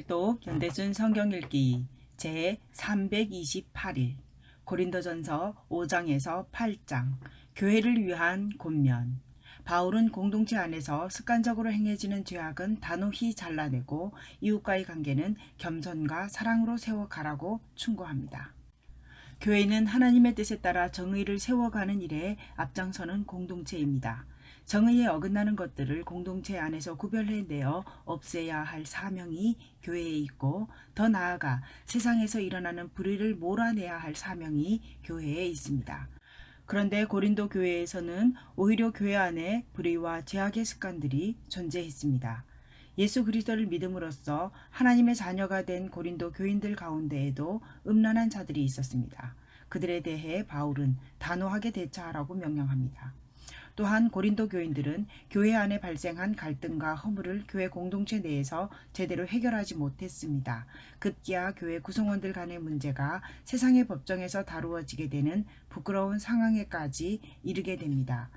오늘도 연대순 성경 읽기 제 328일 고린도전서 5장에서 8장 교회를 위한 권면. 바울은 공동체 안에서 습관적으로 행해지는 죄악은 단호히 잘라내고 이웃과의 관계는 겸손과 사랑으로 세워가라고 충고합니다. 교회는 하나님의 뜻에 따라 정의를 세워가는 일에 앞장서는 공동체입니다. 정의에 어긋나는 것들을 공동체 안에서 구별해내어 없애야 할 사명이 교회에 있고, 더 나아가 세상에서 일어나는 불의를 몰아내야 할 사명이 교회에 있습니다. 그런데 고린도 교회에서는 오히려 교회 안에 불의와 죄악의 습관들이 존재했습니다. 예수 그리스도를 믿음으로써 하나님의 자녀가 된 고린도 교인들 가운데에도 음란한 자들이 있었습니다. 그들에 대해 바울은 단호하게 대처하라고 명령합니다. 또한 고린도 교인들은 교회 안에 발생한 갈등과 허물을 교회 공동체 내에서 제대로 해결하지 못했습니다. 급기야 교회 구성원들 간의 문제가 세상의 법정에서 다루어지게 되는 부끄러운 상황에까지 이르게 됩니다.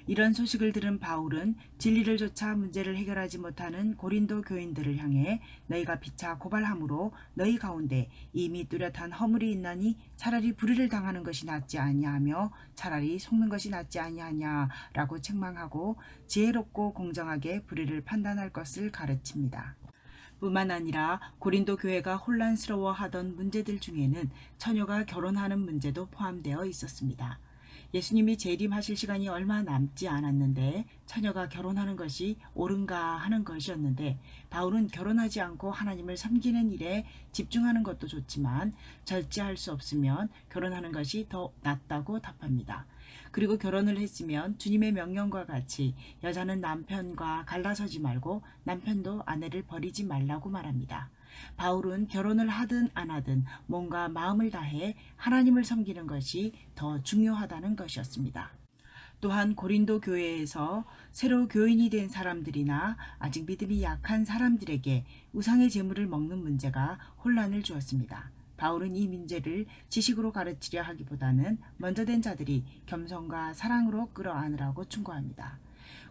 이런 소식을 들은 바울은 진리를 조차 문제를 해결하지 못하는 고린도 교인들을 향해 너희가 피차 고발함으로 너희 가운데 이미 뚜렷한 허물이 있나니 차라리 불의를 당하는 것이 낫지 아니하며 차라리 속는 것이 낫지 아니하냐라고 책망하고 지혜롭고 공정하게 불의를 판단할 것을 가르칩니다. 뿐만 아니라 고린도 교회가 혼란스러워하던 문제들 중에는 처녀가 결혼하는 문제도 포함되어 있었습니다. 예수님이 재림하실 시간이 얼마 남지 않았는데 처녀가 결혼하는 것이 옳은가 하는 것이었는데, 바울은 결혼하지 않고 하나님을 섬기는 일에 집중하는 것도 좋지만 절제할 수 없으면 결혼하는 것이 더 낫다고 답합니다. 그리고 결혼을 했으면 주님의 명령과 같이 여자는 남편과 갈라서지 말고 남편도 아내를 버리지 말라고 말합니다. 바울은 결혼을 하든 안 하든 몸과 마음을 다해 하나님을 섬기는 것이 더 중요하다는 것이었습니다. 또한 고린도 교회에서 새로 교인이 된 사람들이나 아직 믿음이 약한 사람들에게 우상의 제물을 먹는 문제가 혼란을 주었습니다. 바울은 이 문제를 지식으로 가르치려 하기보다는 먼저 된 자들이 겸손과 사랑으로 끌어안으라고 충고합니다.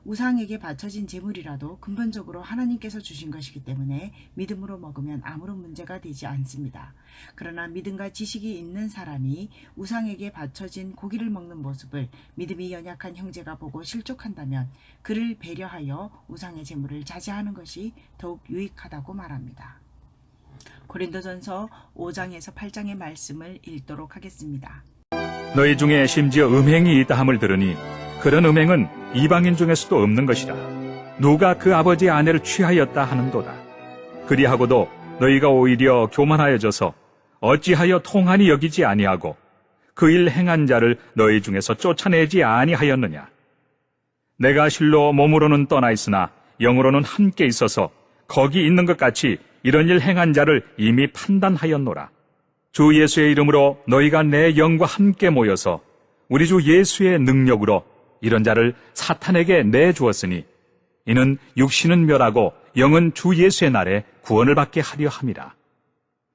우상에게 바쳐진 제물이라도 근본적으로 하나님께서 주신 것이기 때문에 믿음으로 먹으면 아무런 문제가 되지 않습니다. 그러나 믿음과 지식이 있는 사람이 우상에게 바쳐진 고기를 먹는 모습을 믿음이 연약한 형제가 보고 실족한다면 그를 배려하여 우상의 제물을 자제하는 것이 더욱 유익하다고 말합니다. 고린도전서 5장에서 8장의 말씀을 읽도록 하겠습니다. 너희 중에 심지어 음행이 있다 함을 들으니 그런 음행은 이방인 중에서도 없는 것이라. 누가 그 아버지의 아내를 취하였다 하는도다. 그리하고도 너희가 오히려 교만하여져서 어찌하여 통한이 여기지 아니하고 그 일 행한 자를 너희 중에서 쫓아내지 아니하였느냐. 내가 실로 몸으로는 떠나 있으나 영으로는 함께 있어서 거기 있는 것 같이 이런 일 행한 자를 이미 판단하였노라. 주 예수의 이름으로 너희가 내 영과 함께 모여서 우리 주 예수의 능력으로 이런 자를 사탄에게 내주었으니 이는 육신은 멸하고 영은 주 예수의 날에 구원을 받게 하려 함이라.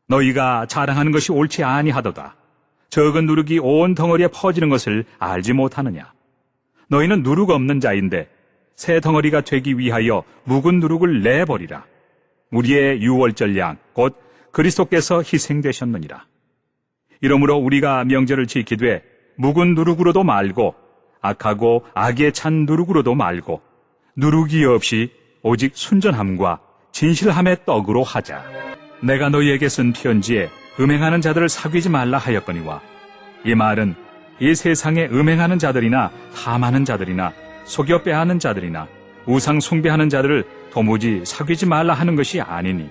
너희가 자랑하는 것이 옳지 아니하도다. 적은 누룩이 온 덩어리에 퍼지는 것을 알지 못하느냐. 너희는 누룩 없는 자인데 새 덩어리가 되기 위하여 묵은 누룩을 내버리라. 우리의 유월절 양 곧 그리스도께서 희생되셨느니라. 이러므로 우리가 명절을 지키되 묵은 누룩으로도 말고 악하고 악에 찬 누룩으로도 말고 누룩이 없이 오직 순전함과 진실함의 떡으로 하자. 내가 너희에게 쓴 편지에 음행하는 자들을 사귀지 말라 하였거니와 이 말은 이 세상에 음행하는 자들이나 탐하는 자들이나 속여 빼앗는 자들이나 우상 숭배하는 자들을 도무지 사귀지 말라 하는 것이 아니니,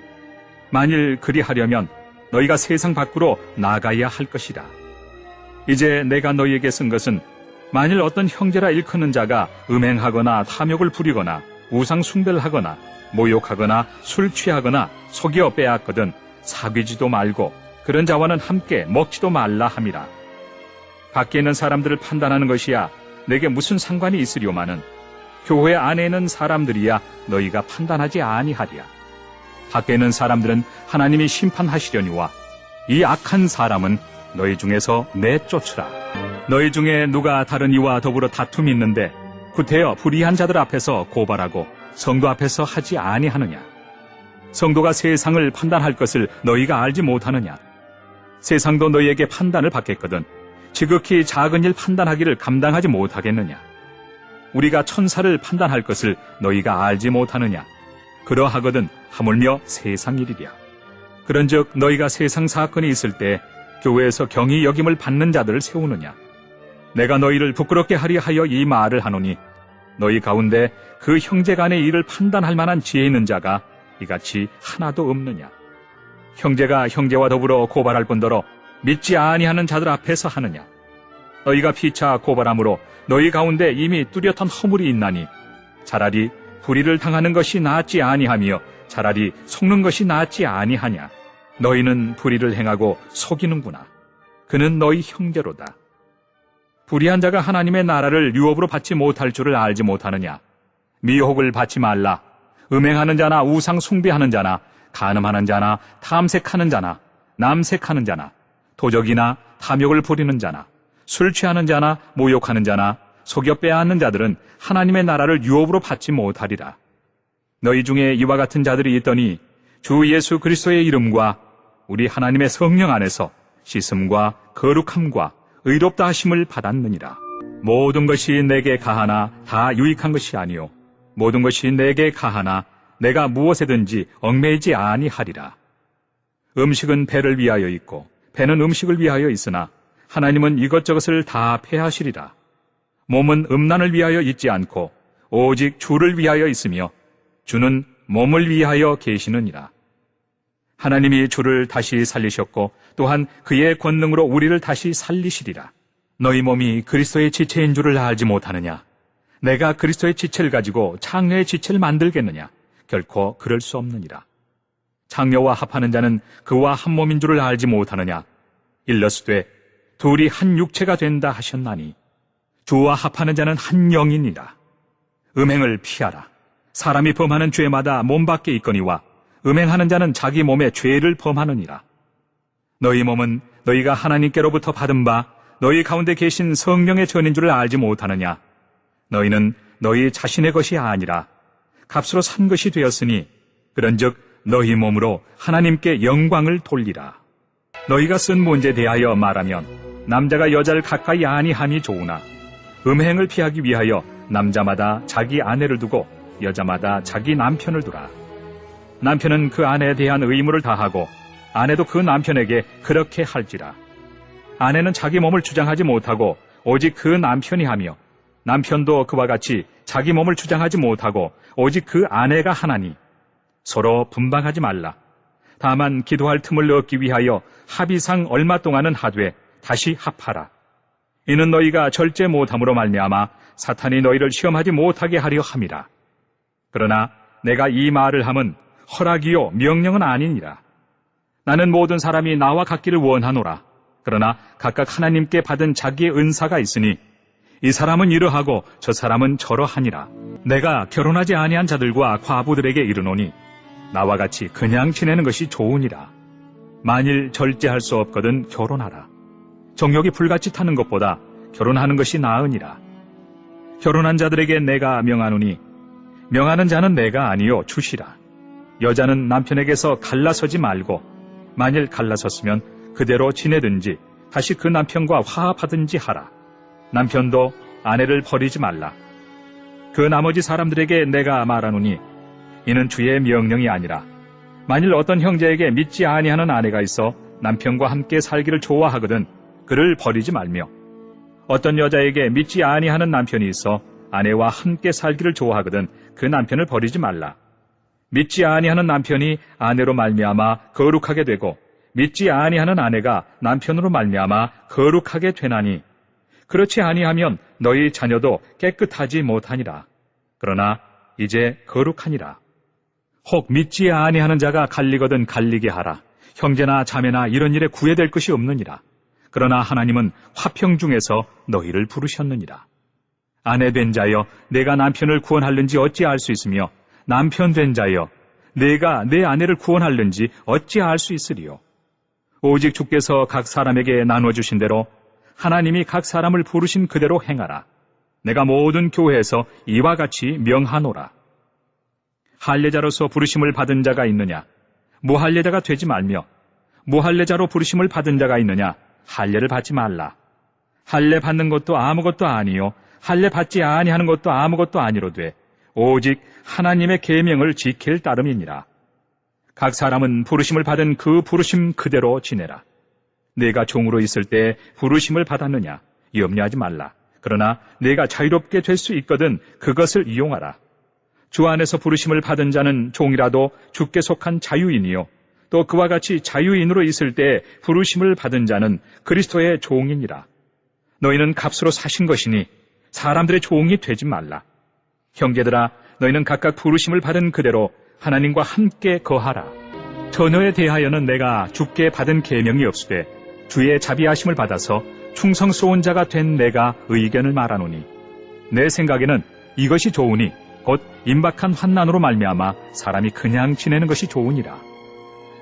만일 그리하려면 너희가 세상 밖으로 나가야 할 것이라. 이제 내가 너희에게 쓴 것은 만일 어떤 형제라 일컫는 자가 음행하거나 탐욕을 부리거나 우상 숭배를 하거나 모욕하거나 술 취하거나 속여 빼앗거든 사귀지도 말고 그런 자와는 함께 먹지도 말라 함이라. 밖에 있는 사람들을 판단하는 것이야 내게 무슨 상관이 있으려마는 교회 안에 있는 사람들이야 너희가 판단하지 아니하리야. 밖에 있는 사람들은 하나님이 심판하시려니와 이 악한 사람은 너희 중에서 내쫓으라. 너희 중에 누가 다른 이와 더불어 다툼이 있는데 구태여 불의한 자들 앞에서 고발하고 성도 앞에서 하지 아니하느냐. 성도가 세상을 판단할 것을 너희가 알지 못하느냐? 세상도 너희에게 판단을 받겠거든 지극히 작은 일 판단하기를 감당하지 못하겠느냐? 우리가 천사를 판단할 것을 너희가 알지 못하느냐? 그러하거든 하물며 세상 일이랴. 그런즉 너희가 세상 사건이 있을 때 교회에서 경히 여김을 받는 자들을 세우느냐? 내가 너희를 부끄럽게 하리 하여 이 말을 하노니 너희 가운데 그 형제간의 일을 판단할 만한 지혜 있는 자가 이같이 하나도 없느냐? 형제가 형제와 더불어 고발할 뿐더러 믿지 아니하는 자들 앞에서 하느냐? 너희가 피차 고발함으로 너희 가운데 이미 뚜렷한 허물이 있나니 차라리 불의를 당하는 것이 낫지 아니하며 차라리 속는 것이 낫지 아니하냐? 너희는 불의를 행하고 속이는구나. 그는 너희 형제로다. 불의한 자가 하나님의 나라를 유업으로 받지 못할 줄을 알지 못하느냐? 미혹을 받지 말라. 음행하는 자나 우상 숭배하는 자나 간음하는 자나 탐색하는 자나 남색하는 자나 도적이나 탐욕을 부리는 자나 술 취하는 자나 모욕하는 자나 속여 빼앗는 자들은 하나님의 나라를 유업으로 받지 못하리라. 너희 중에 이와 같은 자들이 있더니 주 예수 그리스도의 이름과 우리 하나님의 성령 안에서 씻음과 거룩함과 의롭다 하심을 받았느니라. 모든 것이 내게 가하나 다 유익한 것이 아니요 모든 것이 내게 가하나 내가 무엇에든지 얽매이지 아니하리라. 음식은 배를 위하여 있고 배는 음식을 위하여 있으나 하나님은 이것저것을 다 폐하시리라. 몸은 음란을 위하여 있지 않고 오직 주를 위하여 있으며 주는 몸을 위하여 계시느니라. 하나님이 주를 다시 살리셨고 또한 그의 권능으로 우리를 다시 살리시리라. 너희 몸이 그리스도의 지체인 줄을 알지 못하느냐? 내가 그리스도의 지체를 가지고 창녀의 지체를 만들겠느냐? 결코 그럴 수 없느니라. 창녀와 합하는 자는 그와 한 몸인 줄을 알지 못하느냐? 일러스되 둘이 한 육체가 된다 하셨나니 주와 합하는 자는 한 영이니라. 음행을 피하라. 사람이 범하는 죄마다 몸 밖에 있거니와 음행하는 자는 자기 몸에 죄를 범하느니라. 너희 몸은 너희가 하나님께로부터 받은 바 너희 가운데 계신 성령의 전인 줄을 알지 못하느냐? 너희는 너희 자신의 것이 아니라 값으로 산 것이 되었으니 그런즉 너희 몸으로 하나님께 영광을 돌리라. 너희가 쓴 문제에 대하여 말하면 남자가 여자를 가까이 아니함이 좋으나 음행을 피하기 위하여 남자마다 자기 아내를 두고 여자마다 자기 남편을 두라. 남편은 그 아내에 대한 의무를 다하고 아내도 그 남편에게 그렇게 할지라. 아내는 자기 몸을 주장하지 못하고 오직 그 남편이 하며 남편도 그와 같이 자기 몸을 주장하지 못하고 오직 그 아내가 하나니 서로 분방하지 말라. 다만 기도할 틈을 얻기 위하여 합의상 얼마 동안은 하되 다시 합하라. 이는 너희가 절제 못함으로 말미암아 사탄이 너희를 시험하지 못하게 하려 함이라. 그러나 내가 이 말을 함은 허락이요 명령은 아니니라. 나는 모든 사람이 나와 같기를 원하노라. 그러나 각각 하나님께 받은 자기의 은사가 있으니 이 사람은 이러하고 저 사람은 저러하니라. 내가 결혼하지 아니한 자들과 과부들에게 이르노니 나와 같이 그냥 지내는 것이 좋으니라. 만일 절제할 수 없거든 결혼하라. 정욕이 불같이 타는 것보다 결혼하는 것이 나으니라. 결혼한 자들에게 내가 명하노니 명하는 자는 내가 아니요 주시라. 여자는 남편에게서 갈라서지 말고 만일 갈라섰으면 그대로 지내든지 다시 그 남편과 화합하든지 하라. 남편도 아내를 버리지 말라. 그 나머지 사람들에게 내가 말하노니 이는 주의 명령이 아니라 만일 어떤 형제에게 믿지 아니하는 아내가 있어 남편과 함께 살기를 좋아하거든 그를 버리지 말며 어떤 여자에게 믿지 아니하는 남편이 있어 아내와 함께 살기를 좋아하거든 그 남편을 버리지 말라. 믿지 아니하는 남편이 아내로 말미암아 거룩하게 되고 믿지 아니하는 아내가 남편으로 말미암아 거룩하게 되나니 그렇지 아니하면 너희 자녀도 깨끗하지 못하니라. 그러나 이제 거룩하니라. 혹 믿지 아니하는 자가 갈리거든 갈리게 하라. 형제나 자매나 이런 일에 구애될 것이 없느니라. 그러나 하나님은 화평 중에서 너희를 부르셨느니라. 아내 된 자여 내가 남편을 구원할는지 어찌 알 수 있으며 남편 된 자여 내가 내 아내를 구원할는지 어찌 알 수 있으리요. 오직 주께서 각 사람에게 나눠주신 대로 하나님이 각 사람을 부르신 그대로 행하라. 내가 모든 교회에서 이와 같이 명하노라. 할례자로서 부르심을 받은 자가 있느냐? 무할례자가 되지 말며, 무할례자로 부르심을 받은 자가 있느냐? 할례를 받지 말라. 할례 받는 것도 아무것도 아니요 할례 받지 아니하는 것도 아무것도 아니로되 오직 하나님의 계명을 지킬 따름이니라. 각 사람은 부르심을 받은 그 부르심 그대로 지내라. 내가 종으로 있을 때 부르심을 받았느냐? 염려하지 말라. 그러나 내가 자유롭게 될 수 있거든 그것을 이용하라. 주 안에서 부르심을 받은 자는 종이라도 주께 속한 자유인이요 또 그와 같이 자유인으로 있을 때 부르심을 받은 자는 그리스도의 종이니라. 너희는 값으로 사신 것이니 사람들의 종이 되지 말라. 형제들아, 너희는 각각 부르심을 받은 그대로 하나님과 함께 거하라. 처녀에 대하여는 내가 주께 받은 계명이 없으되 주의 자비하심을 받아서 충성스러운 자가 된 내가 의견을 말하노니 내 생각에는 이것이 좋으니 곧 임박한 환난으로 말미암아 사람이 그냥 지내는 것이 좋으니라.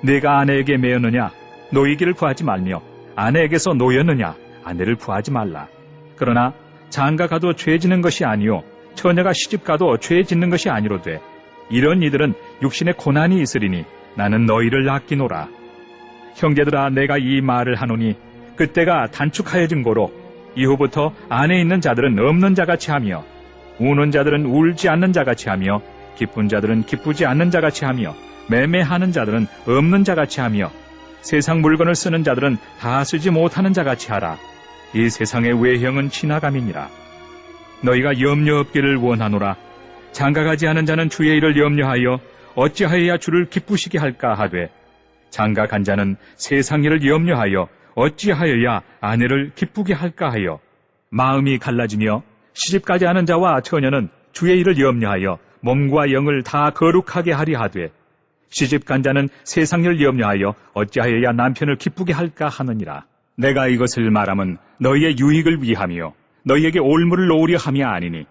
내가 아내에게 매였느냐? 노이기를 구하지 말며 아내에게서 노였느냐? 아내를 구하지 말라. 그러나 장가 가도 죄 짓는 것이 아니요 처녀가 시집 가도 죄 짓는 것이 아니로되 이런 이들은 육신의 고난이 있으리니 나는 너희를 아끼노라. 형제들아, 내가 이 말을 하노니 그때가 단축하여진 고로 이후부터 안에 있는 자들은 없는 자같이 하며 우는 자들은 울지 않는 자같이 하며 기쁜 자들은 기쁘지 않는 자같이 하며 매매하는 자들은 없는 자같이 하며 세상 물건을 쓰는 자들은 다 쓰지 못하는 자같이 하라. 이 세상의 외형은 지나감이니라. 너희가 염려 없기를 원하노라. 장가가지 않은 자는 주의 일을 염려하여 어찌하여야 주를 기쁘시게 할까 하되 장가 간 자는 세상 일을 염려하여 어찌하여야 아내를 기쁘게 할까 하여 마음이 갈라지며 시집가지 않은 자와 처녀는 주의 일을 염려하여 몸과 영을 다 거룩하게 하려 하되 시집간 자는 세상 일 염려하여 어찌하여야 남편을 기쁘게 할까 하느니라. 내가 이것을 말함은 너희의 유익을 위하며 너희에게 올무를 놓으려 함이 아니니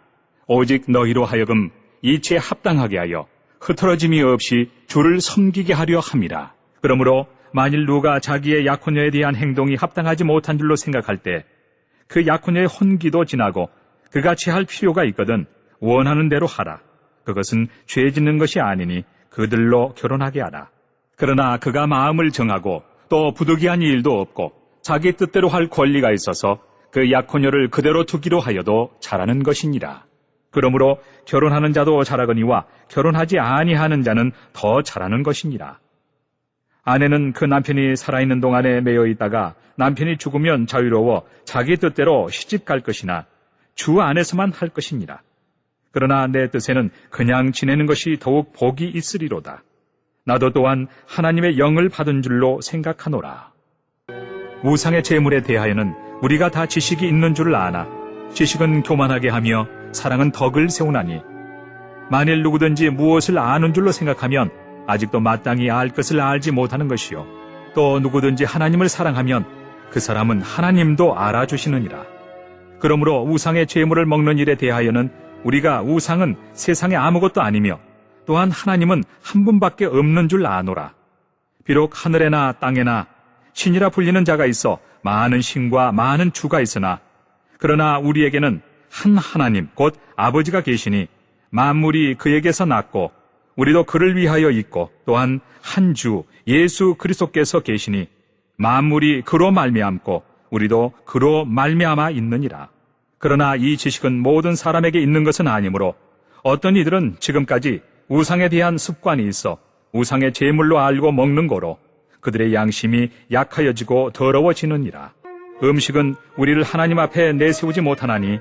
오직 너희로 하여금 이치에 합당하게 하여 흐트러짐이 없이 주를 섬기게 하려 함이라. 그러므로 만일 누가 자기의 약혼녀에 대한 행동이 합당하지 못한 줄로 생각할 때 그 약혼녀의 혼기도 지나고 그같이 할 필요가 있거든 원하는 대로 하라. 그것은 죄 짓는 것이 아니니 그들로 결혼하게 하라. 그러나 그가 마음을 정하고 또 부득이한 일도 없고 자기 뜻대로 할 권리가 있어서 그 약혼녀를 그대로 두기로 하여도 잘하는 것이니라. 그러므로 결혼하는 자도 잘하거니와 결혼하지 아니하는 자는 더 잘하는 것이니라. 아내는 그 남편이 살아있는 동안에 매여 있다가 남편이 죽으면 자유로워 자기 뜻대로 시집 갈 것이나 주 안에서만 할 것이니라. 그러나 내 뜻에는 그냥 지내는 것이 더욱 복이 있으리로다. 나도 또한 하나님의 영을 받은 줄로 생각하노라. 우상의 제물에 대하여는 우리가 다 지식이 있는 줄을 아나 지식은 교만하게 하며 사랑은 덕을 세우나니 만일 누구든지 무엇을 아는 줄로 생각하면 아직도 마땅히 알 것을 알지 못하는 것이요 또 누구든지 하나님을 사랑하면 그 사람은 하나님도 알아주시느니라. 그러므로 우상의 제물을 먹는 일에 대하여는 우리가 우상은 세상에 아무것도 아니며 또한 하나님은 한 분밖에 없는 줄 아노라. 비록 하늘에나 땅에나 신이라 불리는 자가 있어 많은 신과 많은 주가 있으나 그러나 우리에게는 한 하나님 곧 아버지가 계시니 만물이 그에게서 났고 우리도 그를 위하여 있고 또한 한 주 예수 그리스도께서 계시니 만물이 그로 말미암고 우리도 그로 말미암아 있느니라. 그러나 이 지식은 모든 사람에게 있는 것은 아니므로 어떤 이들은 지금까지 우상에 대한 습관이 있어 우상의 제물로 알고 먹는 거로 그들의 양심이 약하여지고 더러워지느니라. 음식은 우리를 하나님 앞에 내세우지 못하나니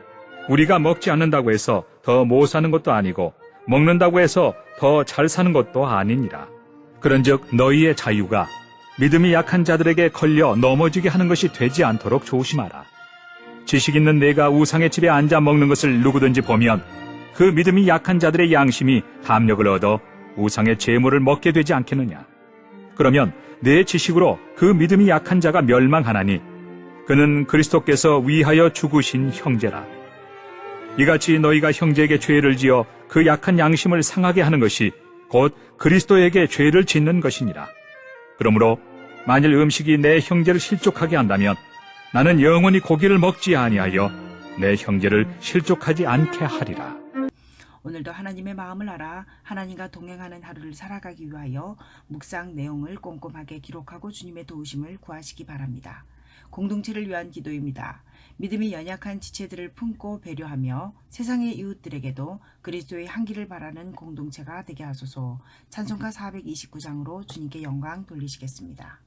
우리가 먹지 않는다고 해서 더 못 사는 것도 아니고 먹는다고 해서 더 잘 사는 것도 아니니라. 그런즉 너희의 자유가 믿음이 약한 자들에게 걸려 넘어지게 하는 것이 되지 않도록 조심하라. 지식 있는 내가 우상의 집에 앉아 먹는 것을 누구든지 보면 그 믿음이 약한 자들의 양심이 담력을 얻어 우상의 제물을 먹게 되지 않겠느냐. 그러면 내 지식으로 그 믿음이 약한 자가 멸망하나니 그는 그리스도께서 위하여 죽으신 형제라. 이같이 너희가 형제에게 죄를 지어 그 약한 양심을 상하게 하는 것이 곧 그리스도에게 죄를 짓는 것이니라. 그러므로 만일 음식이 내 형제를 실족하게 한다면 나는 영원히 고기를 먹지 아니하여 내 형제를 실족하지 않게 하리라. 오늘도 하나님의 마음을 알아 하나님과 동행하는 하루를 살아가기 위하여 묵상 내용을 꼼꼼하게 기록하고 주님의 도우심을 구하시기 바랍니다. 공동체를 위한 기도입니다. 믿음이 연약한 지체들을 품고 배려하며 세상의 이웃들에게도 그리스도의 향기를 바라는 공동체가 되게 하소서. 찬송가 429장으로 주님께 영광 돌리시겠습니다.